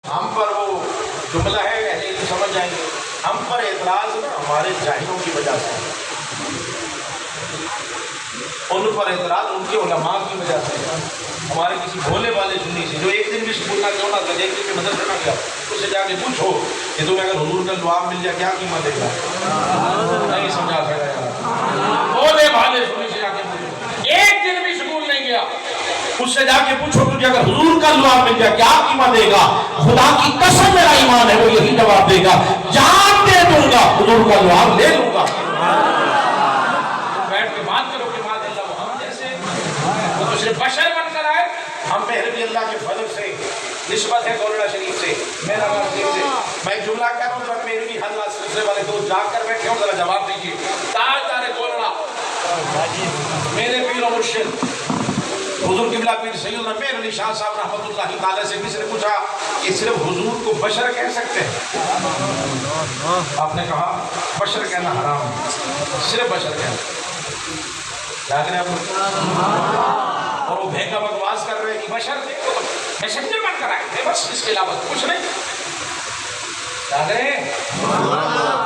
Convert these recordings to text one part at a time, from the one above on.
ہم پر وہ جملہ ہے اہل سمجھ جائیں گے، ہم پر اعتراض نا ہمارے جاہلوں کی وجہ سے، ان پر اعتراض ان کے علماء کی وجہ سے، ہمارے کسی بھولے والے سنی سے جو ایک دن بھی سکول نہ کیوں نہ تھا، ایک دن بھی مدرسہ نہ گیا، اس سے جا کے پوچھو کہ تمہیں اگر حضور کا دعا مل جائے کیا قیمت دے گا؟ نہیں سمجھا سکتا یار، بھولے والے سنی سے جا کے پوچھو، ایک دن بھی سکول نہیں گیا، اس سے جا کے پوچھو تجھے اگر حضور کا دعا مل جائے کیا قیمت دے گا؟ خدا کی قسم میرا ایمان ہے وہ یہی جواب دے گا، جان دے دوں گا، حضور کا دعا لے لوں گا۔ بیٹھ کے بات کرو کہ بات اللہ وہ ہم جیسے وہ تو صرف بشر بن کر آئے، ہم پہ بھی اللہ کے فضل سے نسبت ہے گولڑا شریف سے، میرا شریف سے۔ میں ایک جملہ کہہ رہا ہوں ذرا میرے بھی حضرات سلسلے والے دوست جاگ کر بیٹھے ہوں، ذرا جواب دیجیے۔ تاجدار گولڑا میرے پیر و مرشد حضور قبلہ پیر سیدنا میر علی شاہ صاحب رحمۃ اللہ تعالی سے کسی نے پوچھا کہ صرف حضور کو بشر کہہ سکتے ہیں؟ آپ نے کہا بشر کہنا حرام ہے، صرف بشر کہنا۔ کیا کریں آپ؟ اور وہ بھینگا بکواس کر رہے ہیں کہ بشر تھے میسنجر بن کر آئے تھے، بس اس کے علاوہ کچھ نہیں۔ کیا کریں؟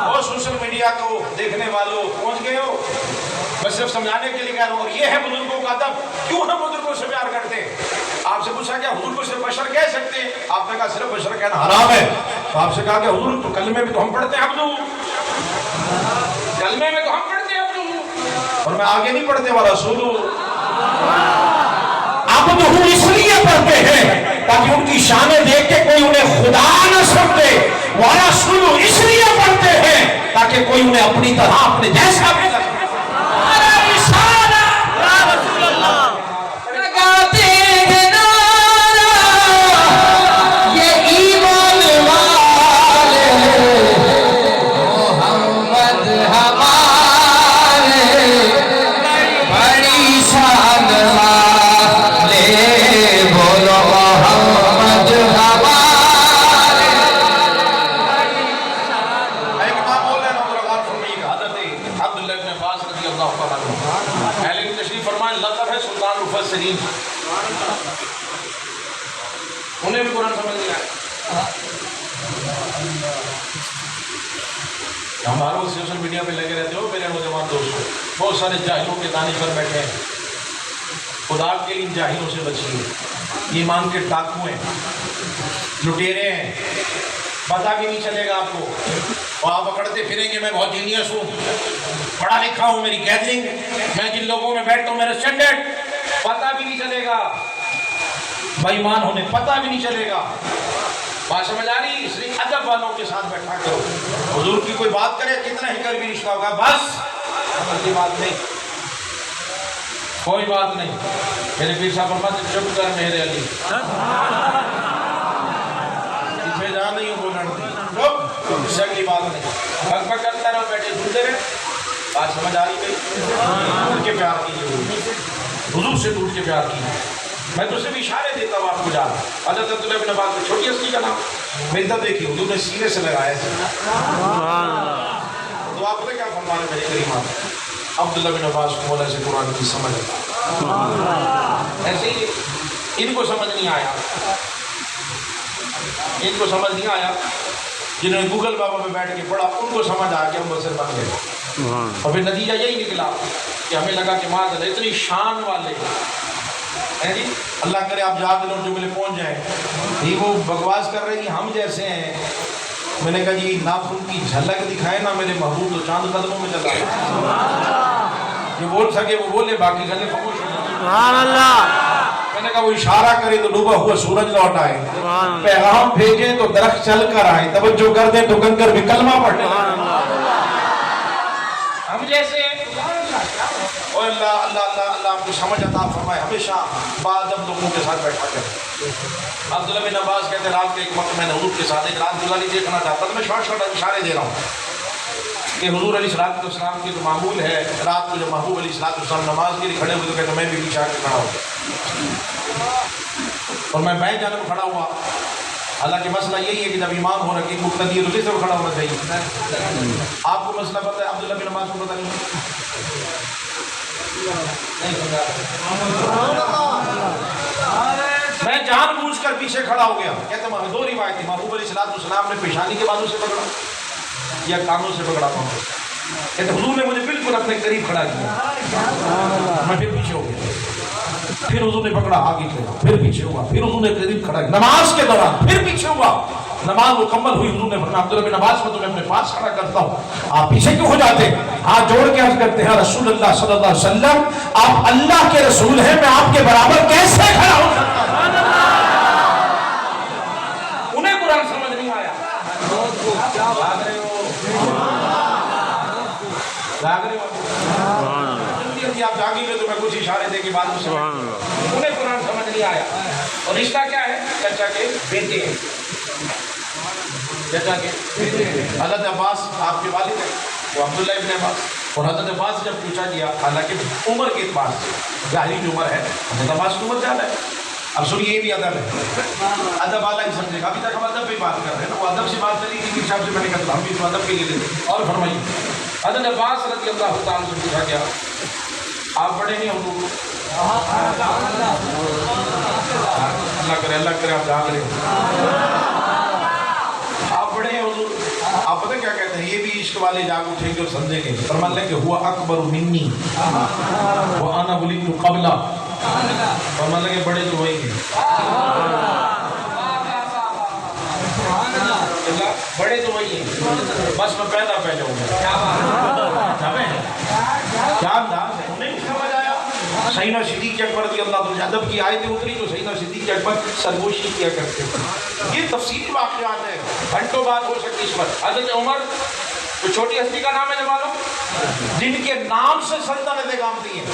وہ سوشل میڈیا کو دیکھنے والوں پہنچ گئے ہو، میں صرف سمجھانے کے لیے کہہ رہا ہوں، اور یہ ہے بزرگوں کا ادب، کیوں ہم بزرگوں سے پیار کرتے ہیں۔ آپ سے پوچھا کہ حضور کو صرف بشر کہہ سکتے ہیں؟ آپ نے کہا صرف بشر کہنا حرام ہے۔ تو آپ سے کہا کہ حضور تو کلمے میں تو ہم پڑھتے ہیں عبدو، کلمے میں تو ہم پڑھتے ہیں عبدو، اور میں آگے نہیں پڑھتے ورسول عبدو اس لیے پڑھتے ہیں تاکہ ان کی شانیں دیکھ کے کوئی انہیں خدا نہ سمجھے، ورسول اس لیے پڑھتے ہیں تاکہ کوئی انہیں اپنی طرح اپنے جیسا بھی نہ انہیں بھی قرآن سمجھ نہیں آیا۔ ہمارے وہ سوشل میڈیا پہ لگے رہتے ہو میرے نوجوان دوستوں، بہت سارے جاہلوں کے دانے پر بیٹھے ہیں، خدا کے ان جاہلوں سے بچیے، ایمان کے ڈاکو ہیں، لٹیرے ہیں، پتہ بھی نہیں چلے گا آپ کو، اور آپ پکڑتے پھریں گے میں بہت جینیس ہوں، پڑھا لکھا ہوں، میری گیدرنگ، میں جن لوگوں میں بیٹھتا ہوں میرا اسٹینڈرڈ، پتہ بھی نہیں چلے گا، بےایمان ہونے پتہ بھی نہیں چلے گا۔ بات سمجھ آ رہی؟ اس لیے ادب والوں کے ساتھ بیٹھا کرو، حضور کی کوئی بات کرے کتنا ہی کر بھی رشتہ ہوگا، بس کوئی بات نہیں، کوئی بات نہیں۔ میرے پیر صاحب فرماتے چپ کر میرے علی، پیچھے جا نہیں ہوں بولن دی، چپ، اس سے اگلی بات نہیں، بک بک کرتا رہو، بیٹھے سنتے رہے۔ بات سمجھ آ رہی گئی؟ ٹوٹ کے پیار کیجیے، حضور سے ٹوٹ کے پیار کیجیے۔ میں تو صرف اشارے دیتا ہوں آپ کو جان۔ حضرت عبداللہ بن عباس میں چھوٹی ہستی کا نام میری طرف دیکھی حضور نے سینے سے لگایا تھا، تو آپ نے کیا فرما رہے میرے کریمات؟ عبداللہ بن عباس کو مولا سے قرآن کی سمجھ ایسے ہی ان کو سمجھ نہیں آیا، ان کو سمجھ نہیں آیا، جنہوں نے گوگل بابا میں بیٹھ کے پڑھا ان کو سمجھ آ کے ہم بسر بن گئے، اور پھر نتیجہ یہی نکلا کہ ہمیں لگا کہ ماں اتنی شان والے جی، اللہ کرے آپ جا دلوں جملے پہنچ جائیں، یہ وہ بکواس کر رہے ہیں ہم جیسے ہیں۔ میں نے کہا جی ناخن کی جھلک دکھائے نا میرے محبوب تو چاند قدموں میں چلا ہے، جو بول سکے وہ بولے، باقی گلے خاموش ہو جائیں۔ سبحان اللہ۔ میں نے کہا وہ اشارہ کرے تو ڈوبا ہوا سورج لوٹ آئے، پیغام بھیجیں تو درخت چل کر آئے، توجہ کر دیں تو کنکر بھی کلمہ پڑھنے ہم جیسے۔ اور اللہ اللہ اللہ اللہ آپ کو سمجھ عطا فرمائے، ہمیشہ باادب لوگوں کے ساتھ بیٹھا کریں۔ عبداللہ بن عباس کہتے ہیں رات کے ایک وقت میں نے حضور کے ساتھ ایک رات گزاری دیکھنا چاہتا تھا، میں شارٹ شارٹ اشارے دے رہا ہوں کہ حضور علیہ الصلوۃ والسلام کی جو معمول ہے رات کو جو محبوب علیہ الصلوۃ والسلام نماز کے لیے کھڑے ہوئے تو کہتے میں بھی پیچھے آ کے کھڑا ہوں، اور میں بائیں جانب کھڑا ہوا۔ حالانکہ مسئلہ یہی ہے کہ جب امام ہو رکھی مقتدی ہے تو کس طرح کھڑا ہونا چاہیے؟ آپ کو مسئلہ پتہ ہے، عبداللہ بن عباس کو پتہ نہیں؟ نہیں میں جان بوجھ کر پیچھے کھڑا ہو گیا. کہتے ہیں دو روایت تھی, محبوب علیہ السلام نے پیشانی کے بازو سے پکڑا یا کانوں سے پکڑا پاؤں. کہتے حضور نے مجھے بالکل اپنے قریب کھڑا کیا, میں پھر پیچھے ہو گیا. پھر حضور نے پکڑا آگے کیا, پھر پیچھے ہوا, پھر حضور نے قریب کھڑا کیا. نماز کے دوران پھر پیچھے ہوا. نماز مکمل ہوئی, حضور نے فرمایا عبداللہ بن عباس کو تمہیں اپنے پاس کھڑا کرتا ہوں, آپ پیچھے کیوں ہو جاتے؟ ہاتھ جوڑ کے عرض کرتے ہیں رسول اللہ صلی اللہ علیہ وسلم آپ اللہ کے رسول ہیں, میں آپ کے برابر کیسے کھڑا ہو سکتا ہوں؟ انہیں قرآن سمجھ نہیں آیا. لاگ رہے ہو جلدی آپ جاگیں گے تو میں کچھ اشارے دے کے بعد میں سمجھ. انہیں قرآن سمجھ نہیں آیا. اور رشتہ کیا ہے؟ چچا کے بیٹے ہیں. چچا کے حضرت عباس آپ کے والد ہیں, وہ عبداللہ ابن عباس. اور حضرت عباس جب پوچھا گیا, حالانکہ عمر کے اعتبار سے ظاہری جو عمر ہے حضرت عباس کی عمر زیادہ ہے. اب سنیے یہ بھی ادب ہے, ادب والا ہی سمجھے گا. ابھی تک ہم ادب پہ بات کر رہے ہیں نا, وہ ادب سے بات چلی تھی صاحب سے میں نے کہا ہم بھی اس ادب کے لیے لیتے. اور فرمائیے حضرت عباس رضی اللہ تعالیٰ سے پوچھا گیا آپ بڑے نہیں حضور؟ اللہ کرے آپ جاگ رہے آپ بڑے ہیں حضور. آپ پتہ کیا کہتے ہیں, یہ بھی عشق والے جاگ اٹھیں گے اور سمجھیں گے. فرمان لیں کہ ہوا اکبر منی وانا ولدت قبلہ. فرمان لیں کہ بڑے تو وہی ہیں, بڑے تو وہی ہیں, بس میں پیدا پہلے ہوں گا. کیا انداز ہے, انہیں بھی سمجھ آیا. سیدنا صدیق اکبر رضی اللہ عنہ ادب کی آیتیں اتری تو سیدنا صدیق اکبر سرگوشی کیا کرتے ہیں. یہ تفصیلی واقعات ہیں, گھنٹوں بات ہو سکتی اس پر. حضرت عمر تو چھوٹی ہستی کا نام ہے معلوم, جن کے نام سے سلطنتیں کامتی ہیں.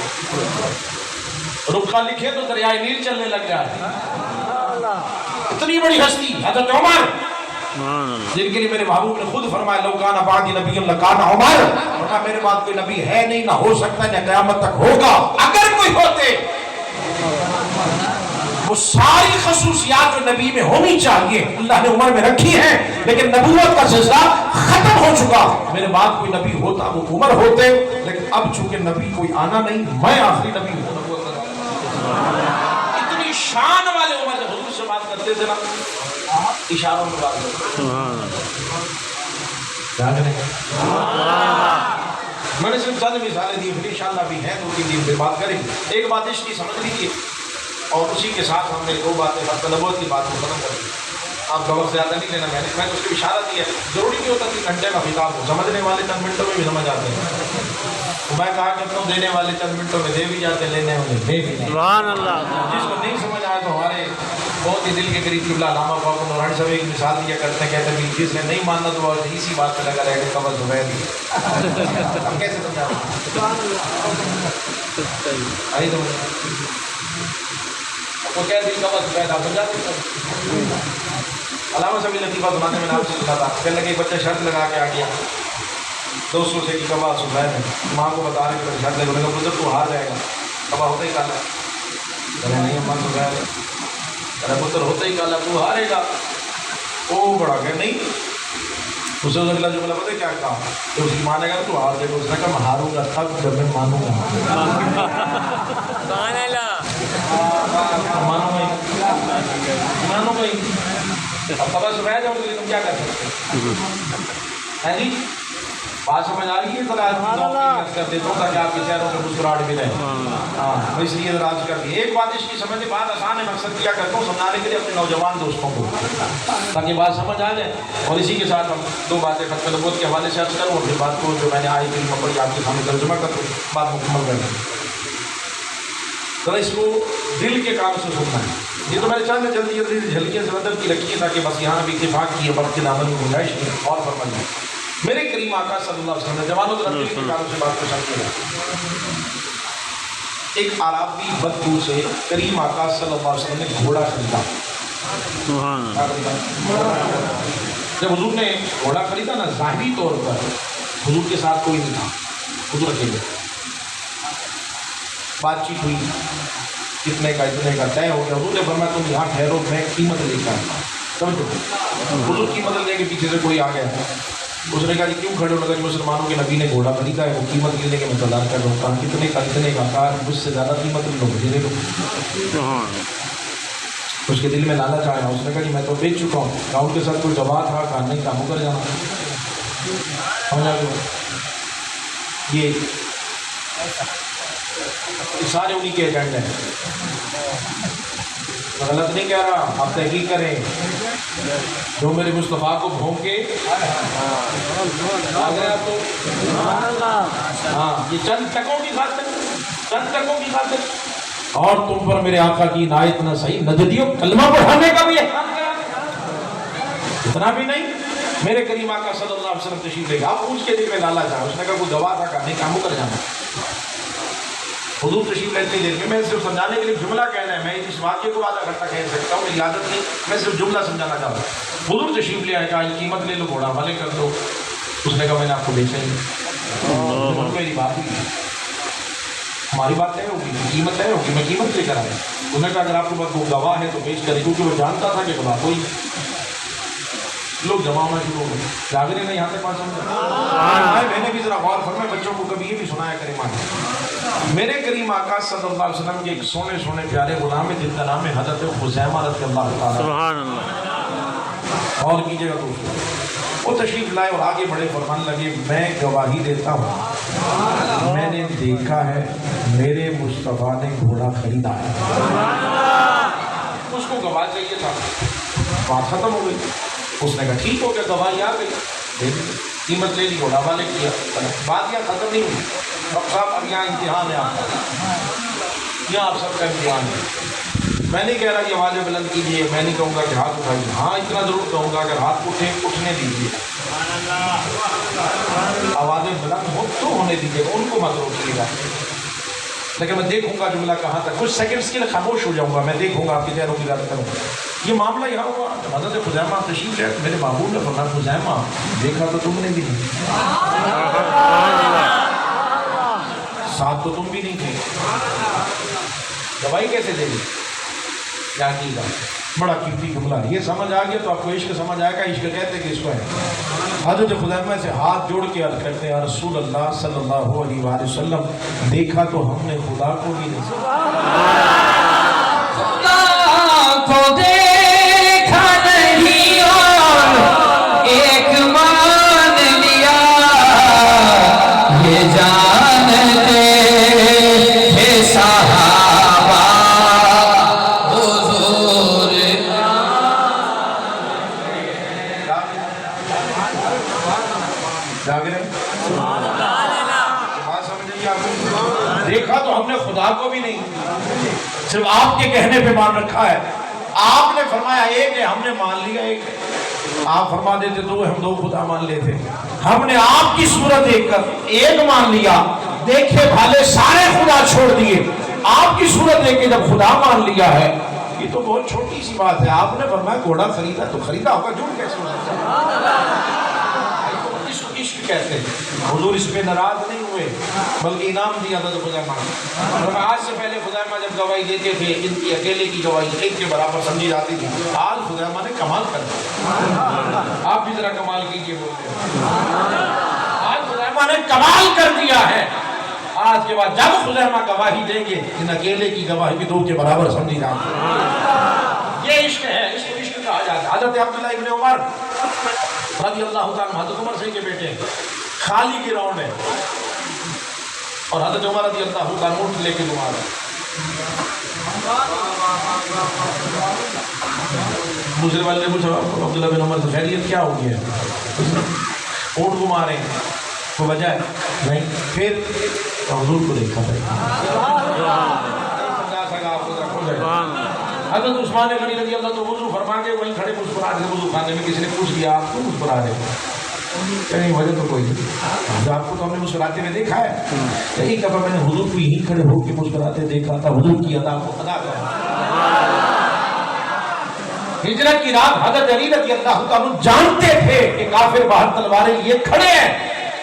رکھا لکھے تو دریائے نیل چلنے لگ جائے. اتنی بڑی ہستی حضرت عمر, جن کے لیے میرے محبوب نے خود فرمایا لو کان بعدی نبی لکان عمر, ورنہ میرے بعد کوئی نبی ہے نہیں, نہ ہو سکتا, نہ قیامت تک ہوگا. اگر کوئی ہوتے وہ ساری خصوصیات جو نبی میں ہونی چاہیے اللہ نے عمر میں رکھی ہیں, لیکن نبوت کا سلسلہ ختم ہو چکا. میرے بعد کوئی نبی ہوتا وہ عمر ہوتے, لیکن اب چونکہ نبی کوئی آنا نہیں, میں آخری نبی ہوں. اتنی شان والے عمر جب حضور سے بات کرتے تھے نا, اشاروں میں بات کرتے. میں نے صرف چند مثالیں دی, پھر انشاءاللہ بھی ہیں 2-3 دن پہ بات کریں گے. ایک بات اس کی سمجھ لیجیے, اور اسی کے ساتھ ہم نے 2 باتیں نبوت کی بات کو ختم کر دی. آپ کا وقت زیادہ نہیں لینا, میں تو اس کو اشارہ دیا. ضروری نہیں ہوتا 3 گھنٹے کا خطاب ہو, سمجھنے والے چند منٹوں میں بھی سمجھ آتے ہیں. میں کہا کرتا ہوں دینے والے چند منٹوں میں دے بھی جاتے, لینے والے دے بھی نہیں. سبحان اللہ. جس کو نہیں سمجھ آئے تو ہمارے بہت ہی دل کے قریب قبلہ علامہ فاروق نورانی صاحب ایک مثال دیا کرتے ہیں, کہتے ہیں جس نے نہیں ماننا تو وہ اسی بات پہ لگا رہے کہ قبر زبیر دی. ہم کیسے سمجھا آئی تو وہ کہتے ہیں قبر زبیر آپ سمجھاتے ہیں. علامہ صاحب لطیفہ سنانے میں آپ سے سنا تھا, کہنے لگے ایک بچہ شرط لگا کے آ گیا دوستوں سے کہ کبا زبیر ہے, ماں کو بتا رہے کہ شرط لگا, پتر تو ہار جائے گا, کبا ہوتا ہی کالا ہے. نہیں اماں زبیر ہے, پتر ہوتا ہی کالا, تو ہارے گا. وہ بڑا کہ نہیں, اسے اگلا جملہ پتہ کیا کہا, تو اس کی مانے گا تو ہار جائے گا. اس نے کہا میں ہاروں گا تب جب میں مانوں گا. مانو گا ہی. اب کبا زبیر جاؤ گے تم کیا کر سکتے ہیں جی؟ بات سمجھ آ رہی ہے؟ کر دیتا ہوں تاکہ آپ کے چہروں سے مسکراہٹ بھی رہے. ہاں اس لیے ذرا عرض کر دی. ایک بات اس کی سمجھنے, بات آسان ہے, مقصد کیا کرتا ہوں سمجھانے کے لیے اپنے نوجوان دوستوں کو, تاکہ بات سمجھ آ جائے. اور اسی کے ساتھ ہم 2 باتیں ختم نبوت کے حوالے سے عرض کروں, اور پھر بات کو جو میں نے آئی فلم پڑھی آپ کے سامنے ترجمہ کر دوں, بات مکمل کر دوں. ذرا اس کو دل کے کام سے سننا ہے. یہ تو میں نے چاہتا جلدی جلدی جھلکیاں ادب کی رکھی ہے تاکہ بس یہاں بھی اتفاق کی ہے, وقت کے دامن کی گنجائش کی. اور فرمائیے میرے کریم آقا صلی اللہ علیہ وسلم نے جوانوں ذرا دل کے کام سے بات کو سمجھے. ایک عربی بدو سے کریم آقا صلی اللہ علیہ وسلم نے گھوڑا خریدا. جب حضور نے گھوڑا خریدا نا, ظاہری طور پر حضور کے ساتھ کوئی نہیں تھا, حضور اکیلے. بات چیت ہوئی, کتنے کا اتنے کا طے ہو گیا. حضور نے فرمایا تم یہاں ٹھہرو, میں قیمت لے کر آتا ہوں. سمجھو حضور قیمت لے کے پیچھے سے کوئی آ گیا. اس نے کہا کہ کیوں کھڑے ہو؟ لگا کہ مسلمانوں کے نبی نے گھوڑا خریدا ہے, وہ قیمت لینے کے میں انتظار کر رہا ہوں. کہا کتنے کا, اتنے کا. کہا مجھ سے زیادہ قیمت لوگ دے دو. اس کے دل میں لالچ آیا، اس نے کہا کہ میں تو بیچ چکا ہوں. کہا ان کے ساتھ کوئی گواہ تھا؟ کہا نہیں. کہا مکر جانا. سمجھا کہ یہ سارے انہی کے ایجنڈ ہیں. غلط نہیں کہہ رہا، آپ تحقیق کریں. جو میرے مصطفیٰ کو بھونک کے آ گئے آپ تو. ہاں یہ چند ٹکوں کی خاطر، چند ٹکوں کی خاطر. اور تم پر میرے آقا کی عنایت نہ صحیح نجدیوں کلمہ پڑھانے کا بھی احسان کیا. اتنا بھی نہیں، میرے کریم آقا صلی اللہ علیہ وسلم تشریف لے گا. آپ پوچھ کے دل میں لالا جا. اس نے کہا کوئی گواہ تھا؟ کہا نہیں. کام کر جانا. حضور تشریف لیتے دیر میں صرف سمجھانے کے لیے جملہ کہنا ہے. میں اس واقعے کو آدھا گھنٹہ کہہ سکتا ہوں، میری عادت نہیں. میں صرف جملہ سمجھانا چاہتا ہوں. حضور تشریف لے آئے، کہا یہ قیمت لے لو، گھوڑا حوالے کر دو. اس نے کہا میں نے آپ کو بیچا ہی. میری بات ہوئی، ہماری بات طے ہوگی، قیمت طے ہوگی، میں قیمت لے کر آیا. انہوں نے کہا اگر آپ کے پاس وہ گواہ ہے تو پیش کرے، کیونکہ وہ جانتا تھا کہ گواہ کوئی. لوگ جمع ہونا شروع ہو گئے. جاگرے نے یہاں تک بات سمجھا. میں نے بھی ذرا غور فرمائے، بچوں کو کبھی یہ بھی سنایا کریں. میرے کریم آقا صلی اللہ علیہ وسلم کے ایک سونے سونے پیارے غلام ہے جن کا نام ہے حضرت خزیمہ رضی اللہ تعالیٰ. سبحان اللہ. اور کیجیے گا دوستوں. وہ تشریف لائے اور آگے بڑے فرمان لگے میں گواہی دیتا ہوں، میں نے دیکھا ہے میرے مصطفیٰ نے گھوڑا خریدا ہے. اس کو گواہ چاہیے تھا. بات ختم ہو گئی. اس نے کہا ٹھیک ہو گیا، گواہی آ گئی، قیمت لے لی، گھوڑا والے کیا. بات یہاں ختم نہیں ہوئی. اب صاحب اب یہاں امتحان ہے، آپ یہاں آپ سب کا امتحان ہے. میں نہیں کہہ رہا کہ آوازیں بلند کیجیے، میں نہیں کہوں گا کہ ہاتھ اٹھائیے. ہاں اتنا ضرور کہوں گا اگر ہاتھ اٹھنے دیجیے، آوازیں بلند ہو تو ہونے دیجیے گا، ان کو مت روکیے گا. لیکن میں دیکھوں گا جملہ کہاں تک. کچھ سیکنڈس کے لیے خاموش ہو جاؤں گا. میں دیکھوں گا آپ کی چہروں کی بات کروں گا. یہ معاملہ یہاں ہوا. حضرت خزیمہ تشریف لے. میرے محبوب نے فرمایا خزیمہ دیکھا تو تم نے بھی نہیں، ساتھ تو تم بھی نہیں تھے، گواہی کیسے دے دی؟ کیا کی گا؟ بڑا قیمتی جملہ. یہ سمجھ آ گیا تو آپ کو عشق سمجھ آئے گا. عشق کہتے کہ اس کو ہے. حضرت خزیمہ سے ہاتھ جوڑ کے عرض کرتے ہیں یا رسول اللہ صلی اللہ علیہ وآلہ وسلم دیکھا تو ہم نے خدا کو بھی نہیں، خدا کو دیکھا نہیں اور ایک مان لیا یہ جانتے تھے صحابہ حضور. دیکھا تو ہم نے خدا کو بھی نہیں، صرف آپ کے کہنے پہ مان رکھا ہے. آپ نے فرمایا ایک ہے، ہم نے مان لیا ایک ہے. آپ فرما دیتے دو، ہم دو خدا مان لیتے. ہم نے آپ کی صورت دیکھ کر ایک مان لیا، دیکھے بھالے سارے خدا چھوڑ دیے. آپ کی صورت دیکھ کے جب خدا مان لیا ہے، یہ تو بہت چھوٹی سی بات ہے. آپ نے فرمایا گھوڑا خریدا تو خریدا ہوگا، جھوٹ کیسے ہو سکتا ہے؟ عشق کہتے ہیں. حضور اس پہ ناراض نہیں ہوئے بلکہ انعام دیا تھا. تو خزیمہ آج سے پہلے خزیمہ جب گواہی دیتے تھے ان کی اکیلے کی گواہی ایک کے برابر سمجھی جاتی تھی. آج خزیمہ نے کمال کر دیا. آپ بھی ذرا کمال کیجیے. بولتے ہیں آج خزیمہ نے کمال کر دیا ہے. آج کے بعد جب خزیمہ گواہی دیں گے ان اکیلے کی گواہی بھی دو کے برابر سمجھی جاتی ہے. یہ عشق ہے. اس کو عشق کہا جاتا ہے. حضرت عبداللہ ابن عمر رضی اللہ تعالیٰ حضرت عمر سے کے بیٹے خالی گراؤنڈ ہے اور حضرت عمر رضی اللہ تعالیٰ اونٹ لے کے گھما رہے. دوسرے والے نے پوچھا عبداللہ بن عمر سے خیریت کیا ہو گیا؟ اونٹ گھما رہے ہیں، کوئی وجہ ہے؟ نہیں. پھر حضور کو دیکھا تھا. حضرت عثمان غنی رضی اللہ تو وضو فرما کے وہیں کھڑے مسکرا رہے. وضو خانے میں کسی نے پوچھ لیا آپ کیوں مسکرا رہے؟ کہیں وجہ تو کوئی نہیں. آپ کو تو ہم نے مسکراتے ہوئے دیکھا ہے. ایک دفعہ میں نے حضور کو یہیں کھڑے ہو کے مسکراتے دیکھا تھا. حضور کی ادا کو ادا کر. ہجرت کی رات حضرت علی رضی اللہ عنہ جانتے تھے کہ کافر باہر تلواریں لیے کھڑے ہیں.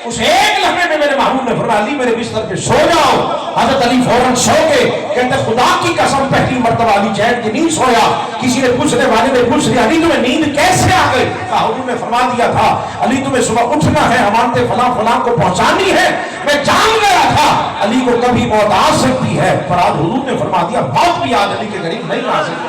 اس ایک لمحے میں میرے محبوب نے فرمایا علی میرے بستر پہ سو جاؤ. حضرت علی فوراً سو گئے. کہتے خدا کی قسم پہلی مرتبہ علی چین کے نہیں سویا. کسی نے پوچھنے والے نے پوچھ لیا علی تمہیں نیند کیسے آ گئی؟ کہا حضور نے فرما دیا تھا علی تمہیں صبح اٹھنا ہے، امانت فلاں فلاں کو پہنچانی ہے. میں جان گیا تھا علی کو کبھی موت آ سکتی ہے، پر آج حضور نے فرما دیا موت بھی آج علی کے قریب نہیں آ سکتی.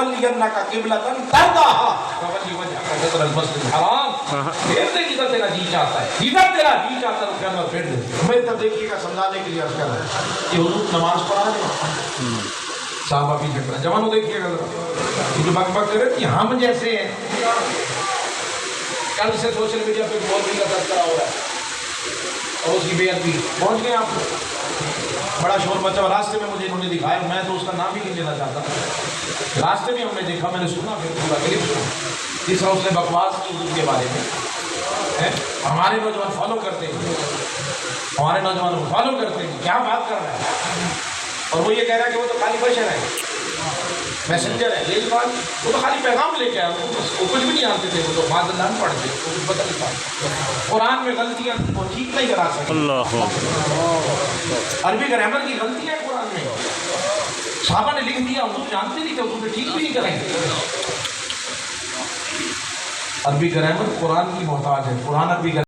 لنولینک قبلۃ ترضاھا فولی وجھک شطر المسجد الحرام. پھر دے جدھر تیرا جی چاہتا ہے، جدھر تیرا جی چاہتا ہے اس کے اندر پھر دے. میں تب دیکھیے گا سمجھانے کے لیے عرض کر رہا ہوں کہ حضور نماز پڑھا رہے صحابہ بھی جھگڑا. جوانوں دیکھیے گا ذرا جو بک بک کرے کہ ہم جیسے ہیں. کل سے سوشل میڈیا پہ مولوی کا تذکرہ ہو رہا ہے اور اس کی بے ادبی. پہنچ گئے آپ، بڑا شور مچا. راستے میں مجھے انہوں نے دکھایا، میں تو اس کا نام ہی نہیں لینا چاہتا. راستے میں ہم نے دیکھا، میں نے سنا پھر پورا کلپ سنا. تیسرا اس نے بکواس کی حضور کے بارے میں. ہمارے نوجوان فالو کرتے ہیں، ہمارے نوجوانوں کو فالو کرتے ہیں. کیا بات کر رہا ہے؟ اور وہ یہ کہہ رہا ہے کہ وہ تو خالی بشر ہے، میسنجر ہے. یہی بات، وہ تو خالی پیغام لے کے آیا، وہ کچھ بھی نہیں جانتے تھے. وہ تو بعد اللہ پڑھ تھے، وہ کچھ پتہ نہیں تھا. قرآن میں غلطیاں وہ ٹھیک نہیں کرا سکتے. عربی گرامر کی غلطیاں ہیں قرآن میں. صحابہ نے لکھ دیا، حضور جانتے نہیں تھے، حضور نے ٹھیک بھی نہیں کریں گے. عربی گرامر قرآن کی محتاج ہے. قرآن عربی